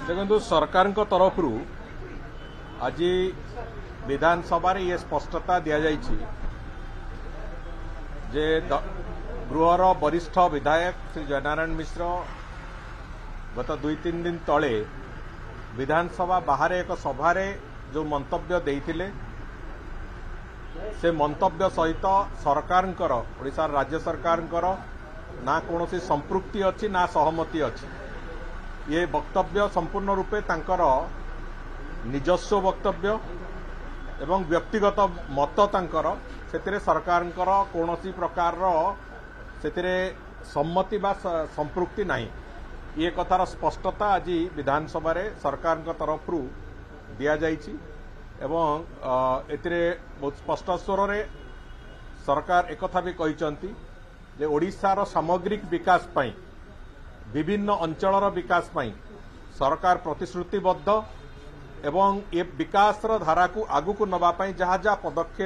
देखो सरकार तरफ आज विधानसभा ये स्पष्टता दि जाइए जे गृहर वरिष्ठ विधायक श्री जयनारायण मिश्र गत 2-3 दिन तले विधानसभा बाहर एक सभार जो मंतव्य देइथिले से मंतव्य सहित सरकार ओडिशा राज्य सरकार ना कौन संपृक्ति अच्छी ना सहमति अच्छी। ये वक्तव्य संपूर्ण रूपे तांकर निजस्व वक्तव्य एवं व्यक्तिगत मत तांकर सेतिरे सरकार कौन प्रकार सेतिरे सम्मति बा संपृक्ति नहीं। ये कथार स्पष्टता आज विधानसभा सरकार तरफ दि जाइछि एवं एतिरे बहुत स्पष्ट स्वर रे सरकार एकथा भी कहिसंती जे ओडिशार सामग्रिक विकास पई विभिन्न अंचलर विकास पई सरकार प्रतिश्रुतिबद्ध एवं ए विकासर धारा को आगु को नबा पई जहाँ जहाँ पदक्षेप